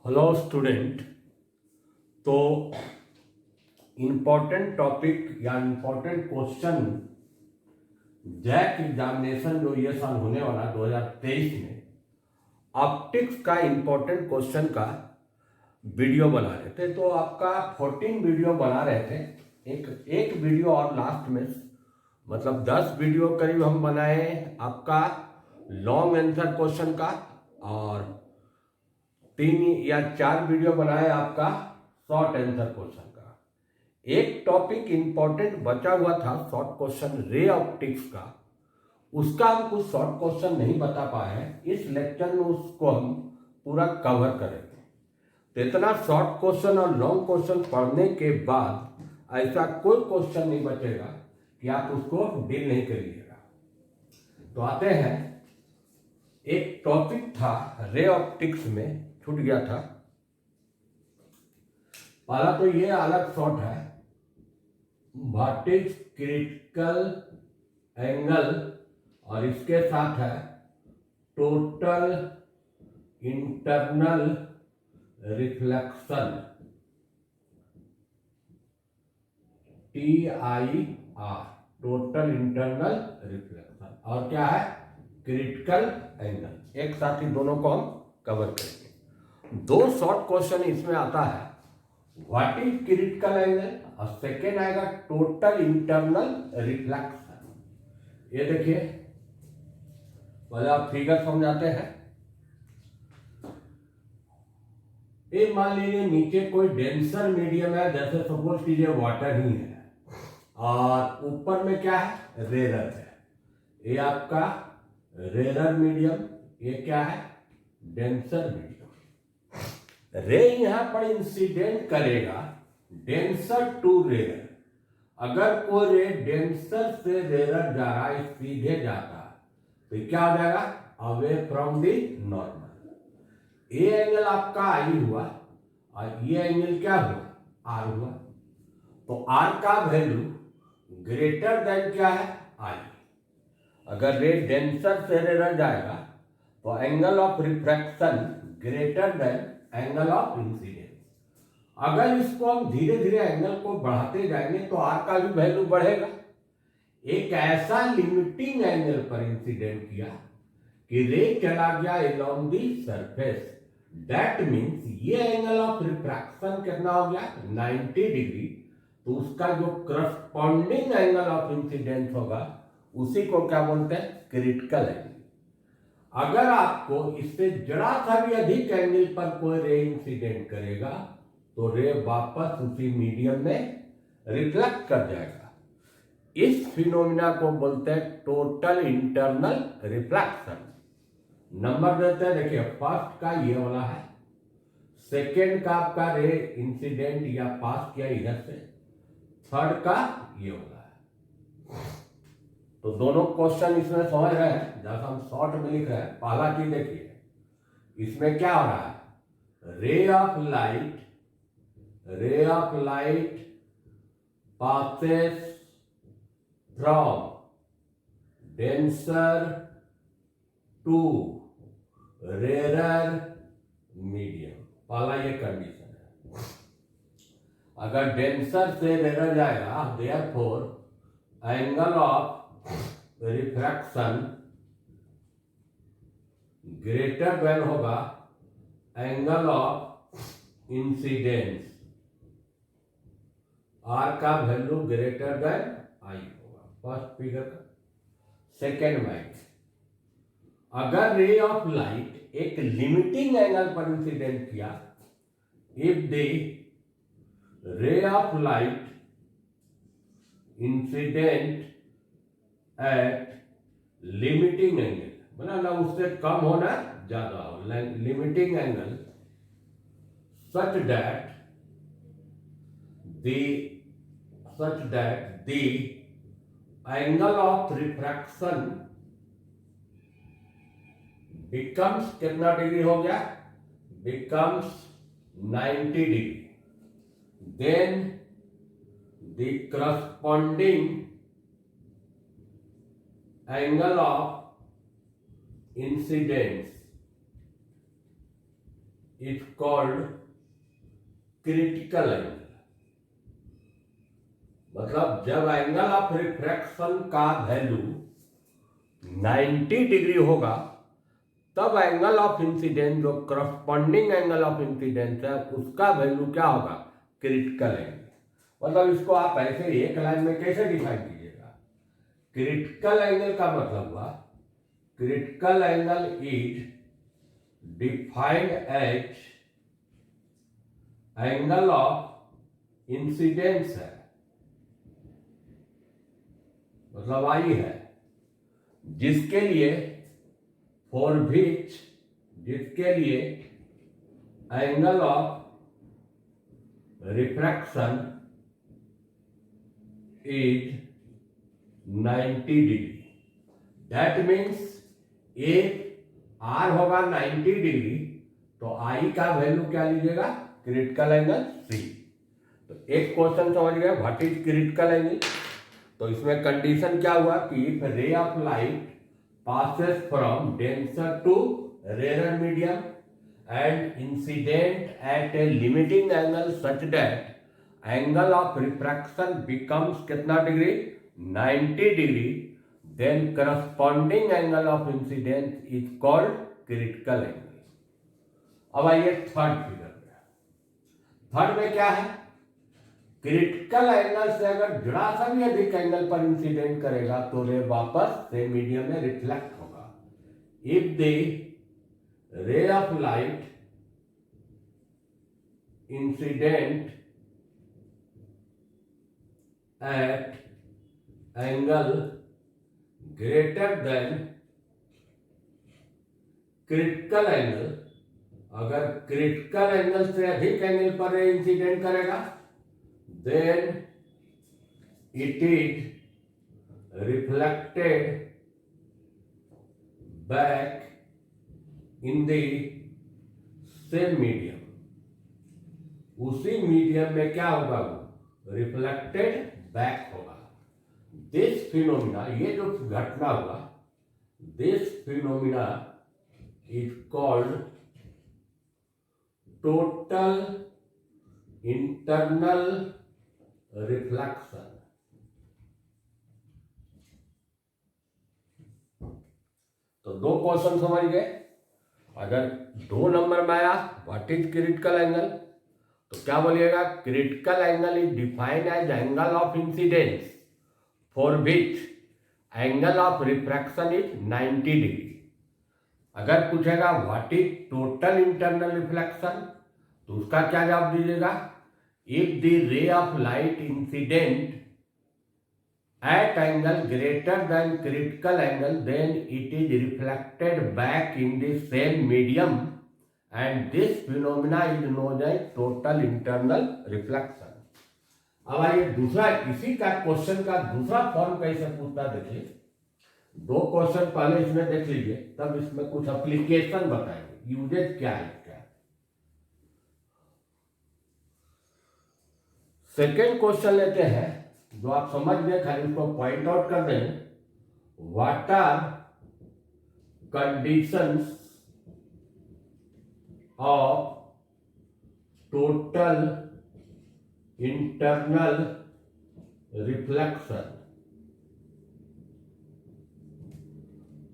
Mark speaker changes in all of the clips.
Speaker 1: Hello student. तो important topic या important question Jack examination जो ये साल होने वाला 2023 में ऑप्टिक्स का इम्पोर्टेंट क्वेश्चन का वीडियो बना रहे थे। तो आपका 14 वीडियो बना रहे थे। एक वीडियो और लास्ट में मतलब 10 वीडियो करीब हम बनाए आपका लॉन्ग आंसर क्वेश्चन का, और 3 या 4 वीडियो बनाए आपका शॉर्ट आंसर क्वेश्चन का। एक टॉपिक इंपॉर्टेंट बचा हुआ था शॉर्ट क्वेश्चन रे ऑप्टिक्स का, उसका हम कुछ शॉर्ट क्वेश्चन नहीं बता पाए हैं। इस लेक्चर में उसको हम पूरा कवर करेंगे। तो इतना शॉर्ट क्वेश्चन और लॉन्ग क्वेश्चन पढ़ने के बाद ऐसा कोई क्वेश्चन नहीं बचेगा कि आप उसको डील नहीं करिएगा। तो आते हैं, एक टॉपिक था रे ऑप्टिक्स में, छूट गया था। पहला तो ये अलग शॉर्ट है, व्हाट इज क्रिटिकल एंगल, और इसके साथ है total internal reflection, TIR, total internal reflection, और क्या है क्रिटिकल एंगल। एक साथ ही दोनों को हम कवर करेंगे। दो शॉर्ट क्वेश्चन इसमें आता है, व्हाट इज क्रिटिकल एंगल और सेकेंड आएगा टोटल इंटरनल रिफ्लेक्शन। ये देखिए, पहले आप फिगर समझाते हैं। ये मान लीजिए नीचे कोई डेंसर मीडियम है, जैसे सपोज कीजिए वाटर ही है, और ऊपर में क्या है रेरर है। ये आपका रेरर मीडियम, ये क्या है डेंसर मीडियम। रे यहां पर इंसिडेंट करेगा डेंसर टू रेरर। अगर कोई रे डेंसर से रेरर जा रहा है, सीधे जाता है, तो क्या हो जाएगा अवे फ्रॉम दी नॉर्मल। ये एंगल आपका आई हुआ और ये एंगल क्या हुआ आर हुआ। तो आर का वैल्यू ग्रेटर देन क्या है आई। अगर रे डेंसर से रेरर जाएगा तो angle of refraction greater than angle of incidence. अगर इसको हम धीरे धीरे एंगल को बढ़ाते जाएंगे तो आर का भी वैल्यू बढ़ेगा। एक ऐसा लिमिटिंग एंगल पर इंसिडेंट किया कि रे चला गया along the surface, that means ये एंगल ऑफ रिफ्रैक्शन कितना हो गया 90 डिग्री। तो उसका जो करस्पॉन्डिंग एंगल ऑफ इंसिडेंस होगा उसी को क्या बोलते हैं क्रिटिकल एंगल। अगर आपको इससे जरा सा भी अधिक एंगल पर कोई रे इंसिडेंट करेगा तो रे वापस उसी मीडियम में रिफ्लेक्ट कर जाएगा। इस फिनोमिना को बोलते हैं टोटल इंटरनल रिफ्लेक्शन। नंबर देते हैं, देखिए फर्स्ट का ये वाला है, सेकेंड का आपका रे इंसिडेंट या पास किया इधर से, थर्ड का ये वाला है। तो दोनों क्वेश्चन इसमें समझ रहे हैं, जैसा हम शॉर्ट में लिख रहे हैं। पहला चीज देखिए, इसमें क्या हो रहा है, रे of light passes from denser to rarer medium। पहला ये कंडीशन है। अगर डेंसर से रेरर जाएगा, therefore angle of refraction greater than होगा एंगल ऑफ इंसिडेंस। आर का वैल्यू ग्रेटर देन आई होगा फर्स्ट फिगर का। सेकेंड में अगर रे ऑफ लाइट एक लिमिटिंग एंगल पर इंसिडेंट किया, if the ray of light incident at limiting angle, मतलब उससे कम होना ज्यादा हो, limiting angle such that the angle of refraction becomes कितना डिग्री हो गया, becomes 90 degree, then the corresponding angle of incidence is called critical angle. मतलब जब एंगल ऑफ रिफ्रैक्शन का वैल्यू 90 डिग्री होगा तब एंगल ऑफ इंसिडेंस, जो करस्पॉन्डिंग एंगल ऑफ इंसिडेंस है, उसका वैल्यू क्या होगा? Critical angle. मतलब इसको आप ऐसे एक लाइन में कैसे डिफाइन कीजिएगा? क्रिटिकल एंगल का मतलब हुआ, critical angle is defined as angle of incidence है, मतलब आई है, जिसके लिए फॉर विच, जिसके लिए angle of refraction is 90 degree. That means A R होगा 90 डिग्री, तो आई का वैल्यू क्या लीजिएगा? Critical angle C. तो एक क्वेश्चन समझ गए, व्हाट इज क्रिटिकल एंगल। तो इसमें कंडीशन क्या हुआ कि इफ रे of light passes from denser to rarer medium and incident at a limiting angle such that angle of refraction becomes कितना degree? 90 degree, then corresponding angle of incidence is called critical angle। अब आइए third figure में। Third में क्या है? Critical angle से अगर जरा सा भी अधिक एंगल पर इंसिडेंट करेगा तो रे वापस से मीडियम में रिफ्लेक्ट होगा। If the ray of light incident at angle greater than critical angle, अगर क्रिटिकल एंगल से अधिक एंगल पर इंसिडेंट करेगा then it is reflected back in the same medium। उसी मीडियम में क्या होगा? वो रिफ्लेक्टेड बैक होगा। दिस फिनोमिना, ये जो घटना हुआ, this phenomena is called total internal reflection. तो दो क्वेश्चन समझ गए। अगर 2 नंबर में आया व्हाट इज क्रिटिकल एंगल, तो क्या बोलिएगा? Critical angle is defined as angle of incidence for which angle of refraction is 90 degree. अगर पूछेगा what is total internal reflection, तो उसका क्या जवाब दीजिएगा? If the ray of light incident at angle greater than critical angle, then it is reflected back in the same medium and this phenomena is known as total internal reflection। अब आइए दूसरा, इसी का क्वेश्चन का दूसरा form कैसे पूछता देखिए। 2 क्वेश्चन पहले इसमें देख लीजिए, तब इसमें कुछ एप्लीकेशन बताएंगे, यूजेज क्या है। सेकेंड क्वेश्चन लेते हैं, जो आप समझ गए, खाली उसको पॉइंट आउट कर दें। What are conditions of total internal reflection.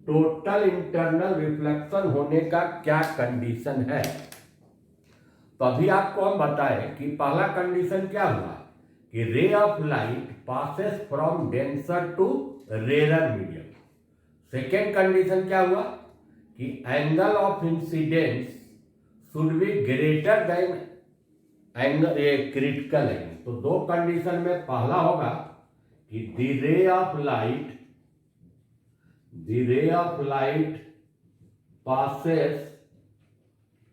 Speaker 1: Total internal reflection होने का क्या कंडीशन है? तो अभी आपको हम बताएं कि पहला कंडीशन क्या हुआ कि ray of light passes from denser to rarer medium. Second condition क्या हुआ कि angle of incidence should be greater than angle critical angle. तो 2 कंडीशन में पहला होगा कि the ray of light passes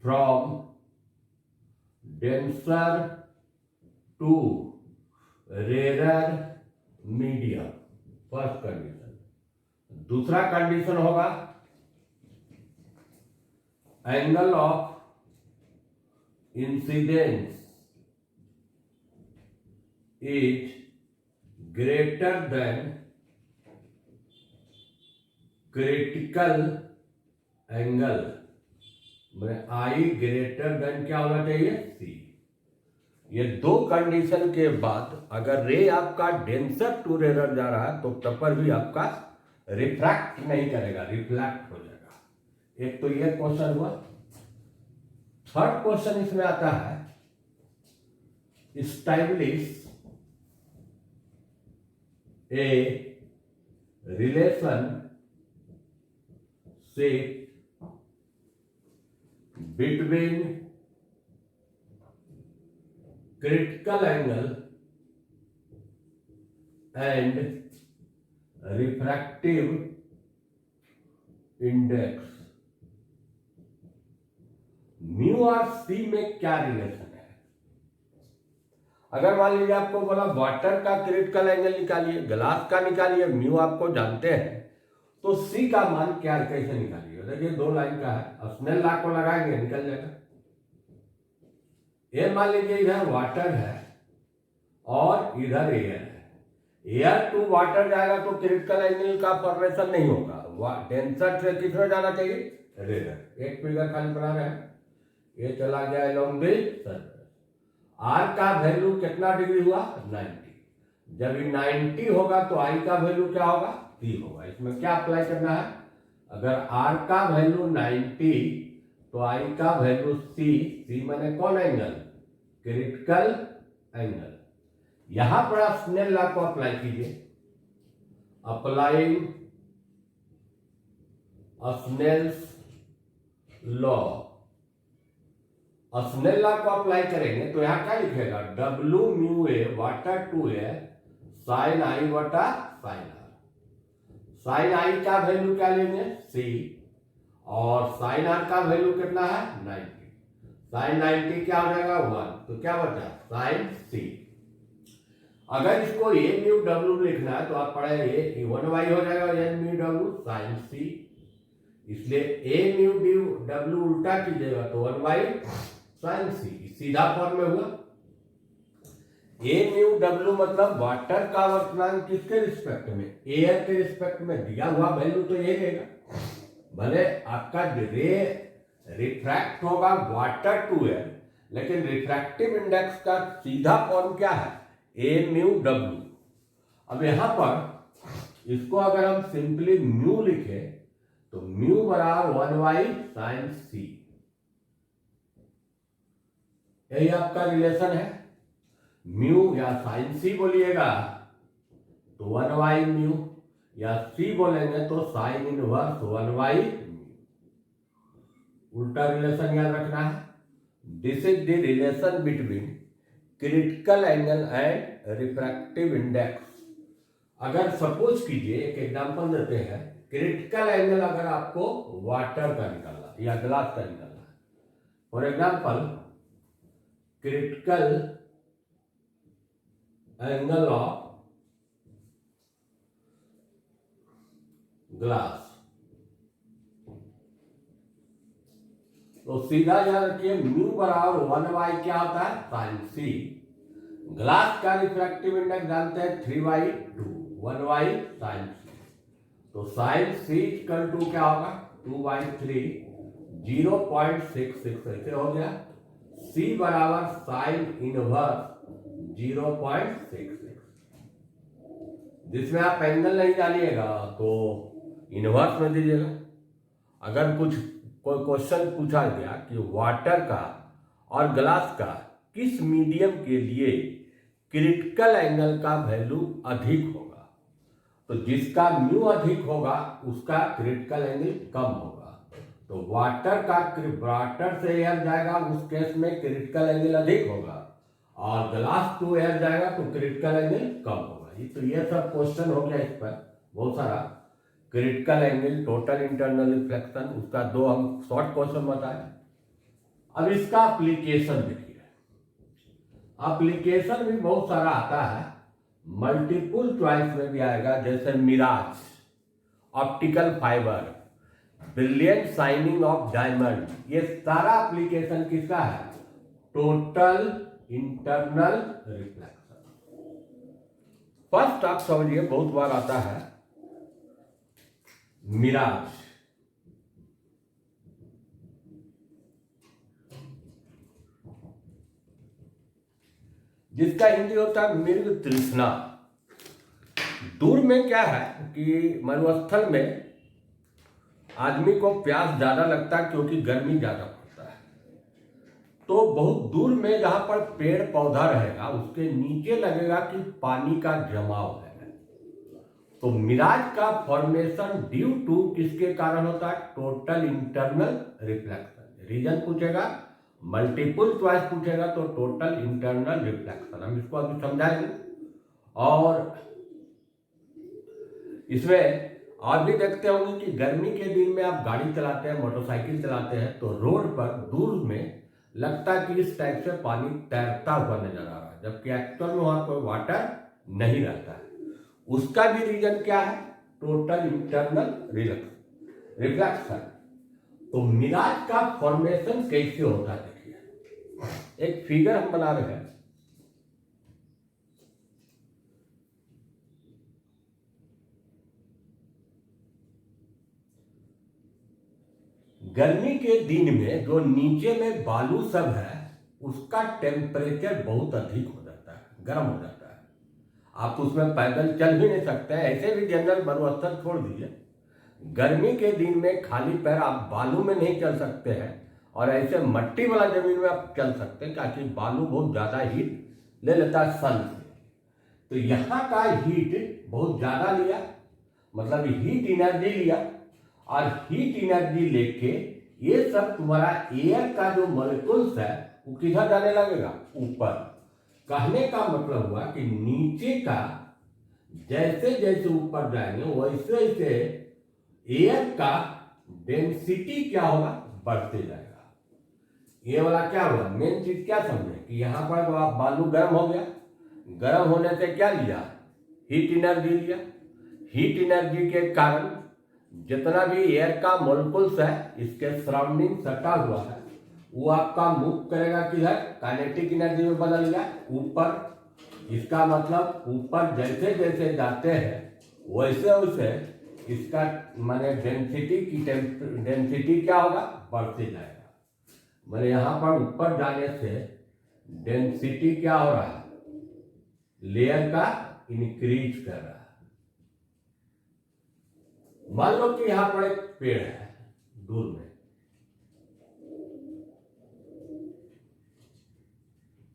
Speaker 1: from denser to rarer medium, first condition. दूसरा condition होगा angle of incidence is greater than critical angle मैंने I greater than क्या होना चाहिए, सी। ये दो कंडीशन के बाद अगर रे आपका डेंसर टू रेरर जा रहा है तो तब पर भी आपका रिफ्रैक्ट नहीं करेगा, रिफ्लेक्ट हो जाएगा। एक तो ये क्वेश्चन हुआ। थर्ड क्वेश्चन इसमें आता है, establish A relationship between critical angle and refractive index। Mu और सी में क्या रिलेशन है? अगर मान लीजिए आपको बोला वाटर का क्रिटिकल एंगल निकालिए, ग्लास का निकालिए, म्यू आपको जानते हैं, तो सी का मान क्या कैसे निकालिए? देखिए दो लाइन का है, स्नेल लॉ को लगाएंगे निकल जाएगा। ये मान लीजिए इधर वाटर है और इधर एयर है, एयर टू वाटर जाएगा तो क्रिटिकल एंगल का फॉर्मेशन नहीं होगा, डेंसर से किस में जाना चाहिए, रेयर। एक फिगर खाली बना रहे हैं, ये चला गया अलोंग द सरफेस। आर का वैल्यू कितना डिग्री हुआ, 90। जब ये 90 होगा तो आई का वैल्यू क्या होगा, 3 होगा। इसमें क्या अप्लाई करना है, अगर आर का वैल्यू 90 तो आई का वैल्यू सी माने कौन एंगल, क्रिटिकल एंगल। यहां पर आप स्नेल लॉ को अप्लाई कीजिए, applying Snell's law. Snell law को अप्लाई करेंगे तो यहां क्या लिखेगा, W mu A water to A sine I बटा साइन आर। साइन आई का वैल्यू क्या लेंगे, सी, और साइन आर का वैल्यू कितना है, 90। साइन 90 क्या हो जाएगा, 1, तो क्या बचा, साइन सी। अगर इसको ए म्यू डब्ल्यू लिखना है तो आप पढ़े ये 1y हो जाएगा, एन म्यू डब्ल्यू साइन सी। इसलिए ए म्यू डब्ल्यू उल्टा कीजिएगा तो 1y साइन सी, सीधा फॉर्म में हुआ। ए म्यू डब्ल्यू मतलब वाटर का वर्तमान किसके रिस्पेक्ट में, एयर के रिस्पेक्ट में दिया हुआ वैल्यू तो ये रहेगा। भले आपका रे रिफ्रैक्ट होगा वाटर टू एयर, लेकिन रिफ्रैक्टिव इंडेक्स का सीधा फॉर्म क्या है, ए म्यू डब्ल्यू। अब यहां पर इसको अगर हम सिंपली म्यू लिखे तो म्यू बराबर 1y साइन सी, यही आपका रिलेशन है। म्यू या साइन सी बोलिएगा तो 1y म्यू, या सी बोलेंगे तो साइन इनवर्स 1y म्यू। उल्टा रिलेशन याद रखना है। This is the relation between critical angle and refractive index. अगर सपोज कीजिए एक एग्जांपल देते हैं, क्रिटिकल एंगल अगर आपको वाटर का निकालना या ग्लास का निकालना है, for example critical angle of glass, तो सीधा याद रखिए म्यू बराबर 1y क्या होता है, साइन सी। ग्लास का रिफ्रैक्टिव इंडेक्स जानते हैं 3/2, 1y साइन सी। तो साइन सी इक्वल टू क्या होगा, 2/3, 0.66 ऐसे हो गया। सी बराबर साइन इनवर्स 0.66, जिसमें आप एंगल नहीं डालिएगा तो इनवर्स में दीजिएगा। अगर कुछ कोई क्वेश्चन पूछा गया कि वाटर का और ग्लास का किस मीडियम के लिए क्रिटिकल एंगल का वैल्यू अधिक होगा, तो जिसका म्यू अधिक होगा उसका क्रिटिकल एंगल कम होगा। तो वाटर से एयर जाएगा उस केस में क्रिटिकल एंगल अधिक होगा, और ग्लास टू एयर जाएगा तो क्रिटिकल एंगल कम होगा। तो ये सब क्वेश्चन हो गया इस पर बहुत सारा। Critical angle, total internal reflection, उसका 2 हम शॉर्ट क्वेश्चन बताए। अब इसका एप्लीकेशन देखिए, एप्लीकेशन भी बहुत सारा आता है, मल्टीपल चॉइस में भी आएगा, जैसे mirage, optical fibre, brilliant shining of diamond. ये सारा एप्लीकेशन किसका है, टोटल इंटरनल रिफ्लेक्शन। फर्स्ट आप समझिए, बहुत बार आता है मिराज। जिसका हिंदी होता है मृग तृष्णा। दूर में क्या है कि मरुस्थल में आदमी को प्यास ज्यादा लगता है क्योंकि गर्मी ज्यादा पड़ता है। तो बहुत दूर में जहां पर पेड़ पौधा रहेगा उसके नीचे लगेगा कि पानी का जमाव है। तो मिराज का फॉर्मेशन ड्यू टू किसके कारण होता है? Total internal reflection. रीजन पूछेगा, मल्टीपल चॉइस पूछेगा तो टोटल इंटरनल रिफ्लेक्शन, हम इसको अभी समझाएंगे। और इसमें आप भी देखते होंगे कि गर्मी के दिन में आप गाड़ी चलाते हैं, मोटरसाइकिल चलाते हैं, तो रोड पर दूर में लगता है कि इस टाइप से पानी तैरता हुआ नजर आ रहा है, जबकि एक्चुअल में वहां कोई वाटर नहीं रहता है। उसका भी रीजन क्या है? Total internal reflection. तो मिराज का फॉर्मेशन कैसे होता है देखिए, एक फिगर हम बना रहे हैं। गर्मी के दिन में जो नीचे में बालू सब है उसका टेम्परेचर बहुत अधिक हो जाता है, गर्म हो जाता है। आप उसमें पैदल चल भी नहीं सकते हैं, ऐसे भी जनरल मरुस्थल छोड़ दीजिए। गर्मी के दिन में खाली पैर आप बालू में नहीं चल सकते हैं, और ऐसे मट्टी वाला जमीन में आप चल सकते हैं, क्योंकि बालू बहुत ज्यादा हीट ले लेता है सन से। तो यहाँ का हीट बहुत ज्यादा लिया, मतलब हीट एनर्जी लिया, और हीट एनर्जी लेके ये सब तुम्हारा एयर का जो मॉलिक्यूल्स है वो किधर जाने लगेगा? ऊपर। कहने का मतलब हुआ कि नीचे का जैसे जैसे ऊपर जाएंगे वैसे वैसे एयर का डेंसिटी क्या होगा? बढ़ते जाएगा। ये वाला क्या हुआ? मेन चीज क्या समझे कि यहां पर बालू गर्म हो गया, गर्म होने से क्या लिया? हीट एनर्जी लिया। हीट एनर्जी के कारण जितना भी एयर का मॉलिक्यूल्स है इसके सराउंडिंग सटा हुआ है वो आपका मूव करेगा किधर? काइनेटिक एनर्जी में बदल गया ऊपर। इसका मतलब ऊपर जैसे जैसे जाते हैं वैसे वैसे इसका माने डेंसिटी क्या होगा? बढ़ते जाएगा। मैंने यहां पर ऊपर जाने से डेंसिटी क्या हो रहा है? लेयर का इंक्रीज कर रहा है। मान लो कि यहां पर एक पेड़ है दूर में,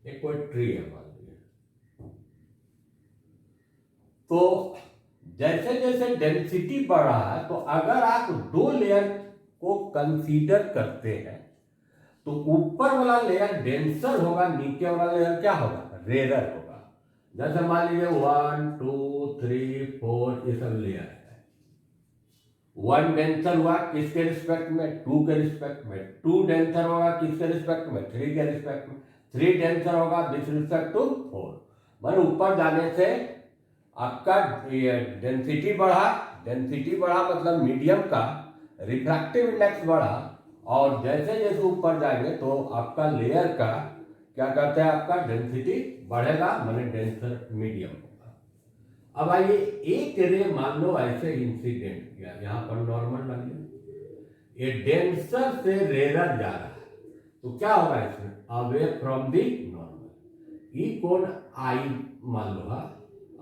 Speaker 1: एक कोई ट्री है मान लीजिए। तो जैसे जैसे डेंसिटी बढ़ रहा है तो अगर आप दो लेयर को कंसीडर करते हैं तो ऊपर वाला लेयर डेंसर होगा, नीचे वाला लेयर क्या होगा? रेयर होगा। जैसे मान लीजिए 1 2 3 4 ये सब लेयर है। 1 डेंसर हुआ किसके रिस्पेक्ट में? 2 के रिस्पेक्ट में। 2 डेंसर होगा किसके रिस्पेक्ट में? 3 के रिस्पेक्ट में। 3 डेंसर होगा विथ रिस्पेक्ट टू 4। मतलब ऊपर जाने से आपका डेंसिटी बढ़ा, डेंसिटी बढ़ा मतलब मीडियम का रिफ्रैक्टिव इंडेक्स बढ़ा, और जैसे जैसे ऊपर जाएंगे तो आपका लेयर का क्या कहते हैं? आपका डेंसिटी बढ़ेगा, माने डेंसर मीडियम होगा। अब आइए एक रे मान लो ऐसे इंसिडेंट किया, यहां पर नॉर्मल मान लिया, ये डेंसर से रेरर जा रहा है तो क्या होगा इसमें? Away from the normal. ई कोण आई मान लो है,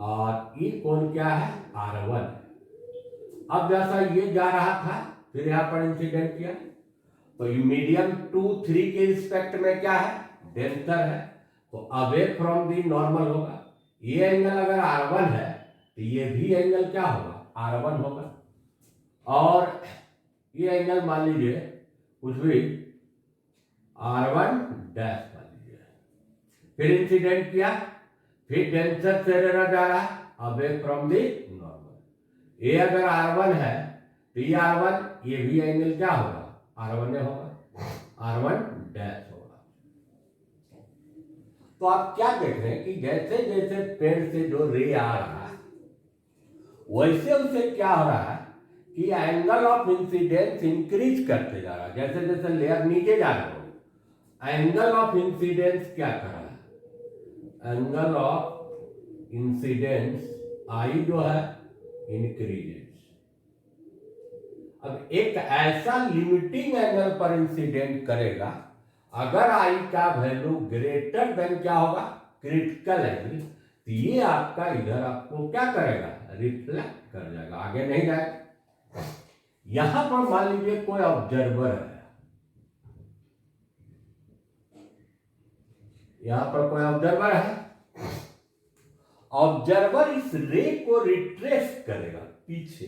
Speaker 1: और ई कोण क्या है? R1। अब जैसा ये जा रहा था फिर यहां पर इंसिडेंट किया तो ये मीडियम 2 3 के रिस्पेक्ट में क्या है? डेंसर है, तो अवे फ्रॉम दी नॉर्मल होगा। ये एंगल अगर R1 है तो ये भी एंगल क्या होगा? R1 होगा। और ये एंगल मान लीजिए कुछ भी R1 डैश मान लीजिए। फिर इंसिडेंट किया, फिर डेंसर से रेरर जा रहा है, अवे फ्रॉम दी नॉर्मल। ये अगर R1 है तो ये R1, ये भी एंगल क्या होगा? R1 होगा, R1 डैश होगा। तो आप क्या देख रहे हैं कि जैसे जैसे पेड़ से जो रे आ रहा है वैसे वैसे क्या हो रहा है कि एंगल ऑफ इंसिडेंस इंक्रीज करते जा रहा है। जैसे जैसे लेयर नीचे जा रहे हो एंगल ऑफ इंसिडेंस क्या कर रहा है? एंगल ऑफ इंसिडेंस आई जो है इंक्रीजेस। अब एक ऐसा लिमिटिंग एंगल पर इंसिडेंट करेगा अगर आई का वैल्यू ग्रेटर देन क्या होगा? क्रिटिकल एंगल, तो ये आपका इधर आपको क्या करेगा, रिफ्लेक्ट कर जाएगा, आगे नहीं जाएगा। यहां पर मान लीजिए कोई ऑब्जर्वर है, यहां पर कोई ऑब्जर्वर है, ऑब्जर्वर इस रे को रिट्रेस करेगा पीछे,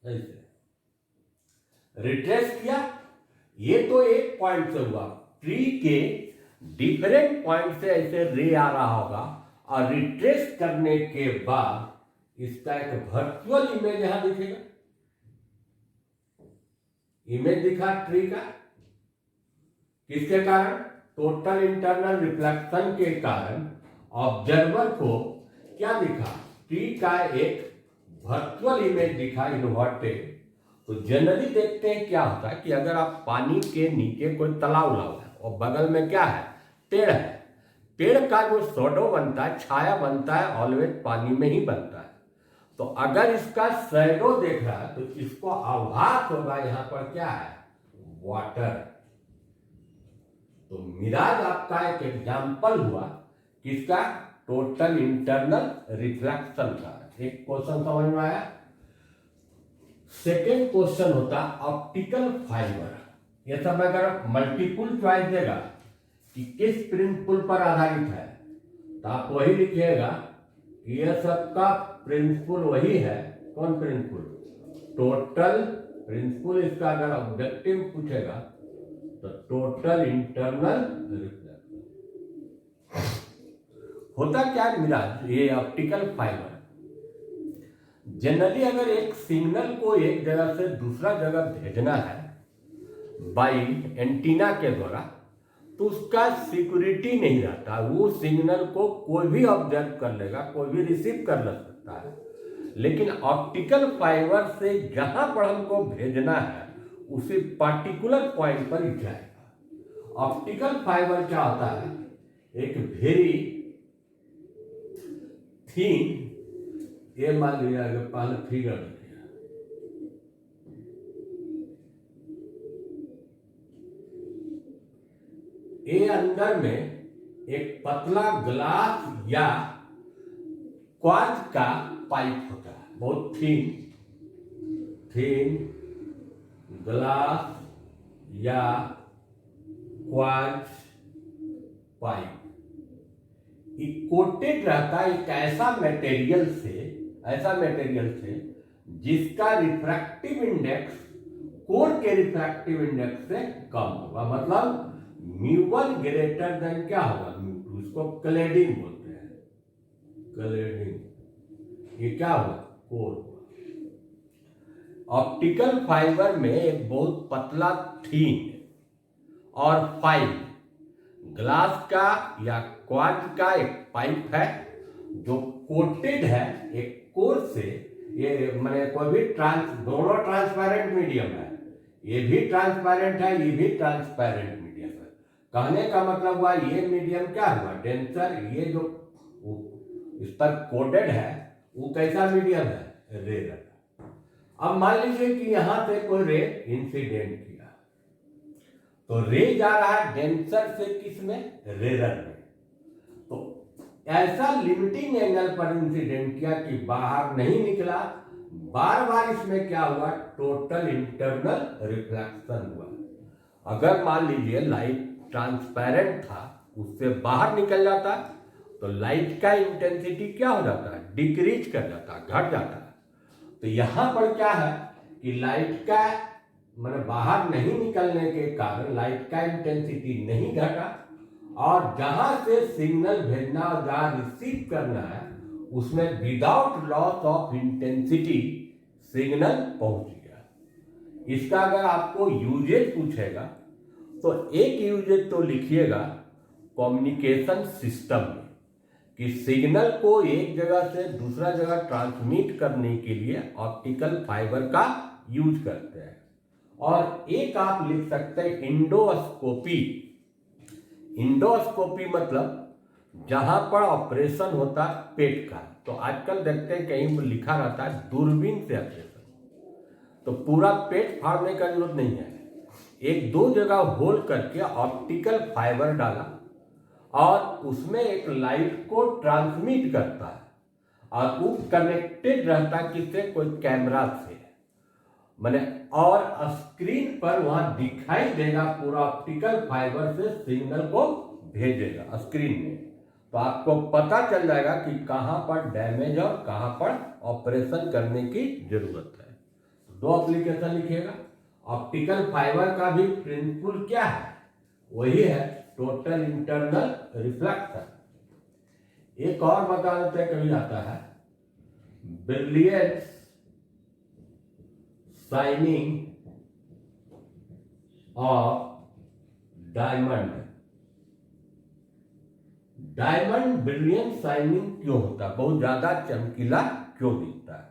Speaker 1: ऐसे रिट्रेस किया, ये तो एक पॉइंट से हुआ, ट्री के डिफरेंट पॉइंट से ऐसे रे आ रहा होगा, और रिट्रेस करने के बाद इसका एक वर्चुअल इमेज यहां दिखेगा, इमेज दिखा ट्री का, किसके कारण, टोटल इंटरनल रिफ्लेक्शन के कारण ऑब्जर्वर को क्या दिखा, ट्री का एक वर्चुअल इमेज दिखा इन्वर्टेड। तो जनरली देखते हैं क्या होता है कि अगर आप पानी के नीचे कोई तालाब उलाव है और बगल में क्या है, पेड़ है, पेड़ का जो शैडो बनता है, छाया बनता है, ऑलवेज पानी में ही बनता है। तो अगर इसका शैडो देख रहा है तो इसको आभास होगा यहां पर क्या है, वाटर। तो मिराज आपका एक एग्जाम्पल हुआ किसका, टोटल इंटरनल रिफ्लेक्शन का। एक क्वेश्चन समझ में आया। सेकेंड क्वेश्चन होता ऑप्टिकल फाइबर। यह सब अगर मल्टीपल चॉइस देगा कि किस प्रिंसिपल पर आधारित है, तो आप वही लिखिएगा कि यह सबका प्रिंसिपल वही है। कौन प्रिंसिपल, टोटल प्रिंसिपल। इसका अगर ऑब्जेक्टिव पूछेगा तो टोटल इंटरनल रिफ्लेक्शन। होता क्या है मिराज, ये ऑप्टिकल फाइबर जनरली अगर एक सिग्नल को एक जगह से दूसरा जगह भेजना है बाई एंटीना के द्वारा, तो उसका सिक्योरिटी नहीं रहता, वो सिग्नल को कोई भी ऑब्जर्व कर लेगा, कोई भी रिसीव कर ले सकता है। लेकिन ऑप्टिकल फाइबर से जहां पर हमको भेजना है उसी पर्टिकुलर पॉइंट पर ही जाएगा। ऑप्टिकल फाइबर क्या होता है, एक वेरी थिन, ये मान लिया अगर पहले फिगर देखिए, ये अंदर में एक पतला ग्लास या क्वार्ट्ज का पाइप होता है, बहुत थिन ग्लास या क्वार्ट्ज पाइप कोटेड रहता है एक ऐसा मटेरियल से जिसका रिफ्रैक्टिव इंडेक्स कोर के रिफ्रैक्टिव इंडेक्स से कम होगा। मतलब μ1 ग्रेटर देन क्या होगा, μ2। इसको क्लेडिंग बोलते हैं, क्लेडिंग। ये क्या होगा, कोर होगा। ऑप्टिकल फाइबर में एक बहुत पतला थीन और फाइन ग्लास का या क्वार्ट्ज का एक पाइप है जो कोटेड है एक कोर से। ये मैंने कोई भी दोनों ट्रांसपेरेंट मीडियम है, ये भी ट्रांसपेरेंट है, ये भी ट्रांसपेरेंट मीडियम है। कहने का मतलब हुआ ये मीडियम क्या हुआ, डेंसर। ये जो इस पर कोटेड है वो कैसा मीडियम है, रेयर। अब मान लीजिए कि यहां से कोई रे इंसिडेंट किया, तो रे जा रहा है डेंसर से किसमें, रेयर में। तो ऐसा लिमिटिंग एंगल पर इंसिडेंट किया कि बाहर नहीं निकला, बार बार इसमें क्या हुआ, टोटल इंटरनल रिफ्लेक्शन हुआ। अगर मान लीजिए लाइट ट्रांसपेरेंट था, उससे बाहर निकल जाता तो लाइट का इंटेंसिटी क्या हो जाता है, डिक्रीज कर जाता, घट जाता। तो यहां पर क्या है कि लाइट का मतलब बाहर नहीं निकलने के कारण लाइट का इंटेंसिटी नहीं घटा, और जहां से सिग्नल भेजना और जहां रिसीव करना है उसमें without loss of intensity signal पहुंच गया। इसका अगर आपको यूजेज पूछेगा तो एक यूजेज तो लिखिएगा कम्युनिकेशन सिस्टम में, कि सिग्नल को एक जगह से दूसरा जगह ट्रांसमिट करने के लिए ऑप्टिकल फाइबर का यूज करते हैं। और एक आप लिख सकते हैं इंडोस्कोपी। इंडोस्कोपी मतलब जहां पर ऑपरेशन होता है पेट का। तो आजकल देखते हैं कहीं लिखा रहता है दूरबीन से ऑपरेशन, तो पूरा पेट फाड़ने का जरूरत नहीं है, एक दो जगह होल करके ऑप्टिकल फाइबर डाला और उसमें एक लाइट को ट्रांसमिट करता है और वो कनेक्टेड रहता है किससे, कोई कैमरा से, माने और स्क्रीन पर वहां दिखाई देगा पूरा ऑप्टिकल फाइबर से सिग्नल को भेजेगा स्क्रीन में। तो आपको पता चल जाएगा कि कहां पर डैमेज और कहां पर ऑपरेशन करने की जरूरत है। दो एप्लीकेशन लिखिएगा। ऑप्टिकल फाइबर का भी प्रिंसिपल क्या है, वही है टोटल इंटरनल रिफ्लेक्शन। एक और बता देते हैं, कभी आता है brilliance shining of diamond. Diamond brilliant shining क्यों होता है, बहुत ज्यादा चमकीला क्यों दिखता है?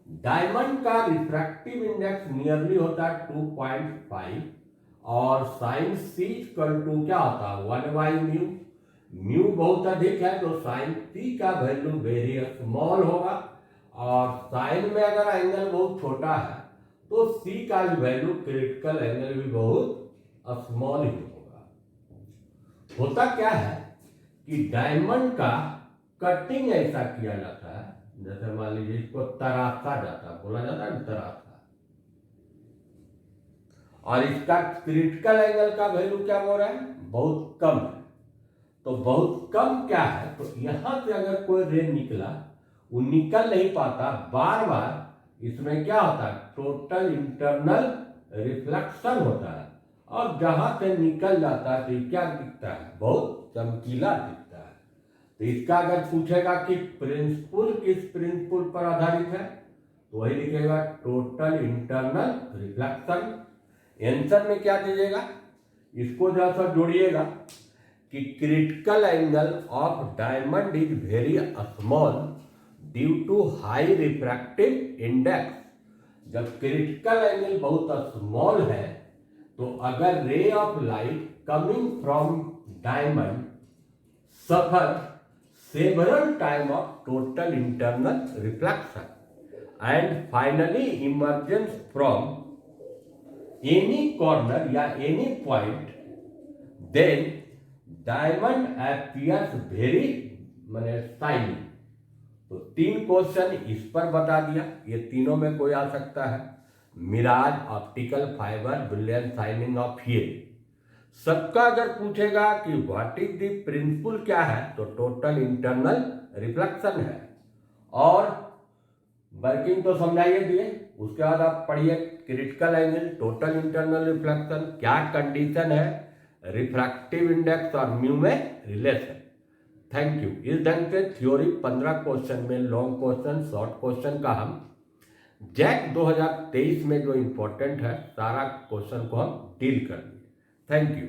Speaker 1: डायमंड का रिफ्रैक्टिव इंडेक्स नियरली होता है 2.5 और साइन सी इक्वल टू क्या होता है 1/म्यू। म्यू बहुत अधिक है तो साइन सी का वैल्यू वेरी स्मॉल होगा, और साइन में अगर एंगल बहुत छोटा है तो सी का वैल्यू क्रिटिकल एंगल भी बहुत स्मॉल ही होगा। होता क्या है कि डायमंड का कटिंग ऐसा किया जाता है, जैसे मान लीजिए इसको तराशा जाता है, बोला जाता है तराशा, और इसका क्रिटिकल एंगल का वैल्यू क्या हो रहा है, बहुत कम है। तो बहुत कम क्या है, तो यहां से अगर कोई रे निकला, वो निकल नहीं पाता, बार बार इसमें क्या होता है टोटल इंटरनल रिफ्लेक्शन होता है, और जहां से निकल जाता है तो क्या दिखता है, बहुत चमकीला दिखता है। तो इसका अगर पूछेगा कि प्रिंसिपल किस प्रिंसिपल पर आधारित है, तो वही लिखेगा टोटल इंटरनल रिफ्लेक्शन। आंसर में क्या दीजिएगा, इसको जैसा जोड़िएगा कि critical angle of diamond is very small due to high refractive index. जब क्रिटिकल एंगल बहुत स्मॉल है तो अगर ray of light coming from diamond suffer several time of total internal reflection and finally emergence from any corner या any point, then diamond appears very माने shining. तो 3 question इस पर बता दिया, ये तीनों में कोई आ सकता है, mirage, optical fibre, brilliant shining of ये। सबका अगर पूछेगा कि व्हाट इज द प्रिंसिपल क्या है, तो टोटल इंटरनल रिफ्लेक्शन है। और वर्किंग तो समझाइए दिए, उसके बाद आप पढ़िए critical angle, total internal reflection, क्या कंडीशन है, रिफ्रैक्टिव इंडेक्स और म्यू में रिलेशन। Thank you. इस ढंग से थ्योरी 15 क्वेश्चन में लॉन्ग क्वेश्चन, शॉर्ट क्वेश्चन का हम जैक 2023 में जो इंपॉर्टेंट है सारा क्वेश्चन को हम डील कर दिए। Thank you.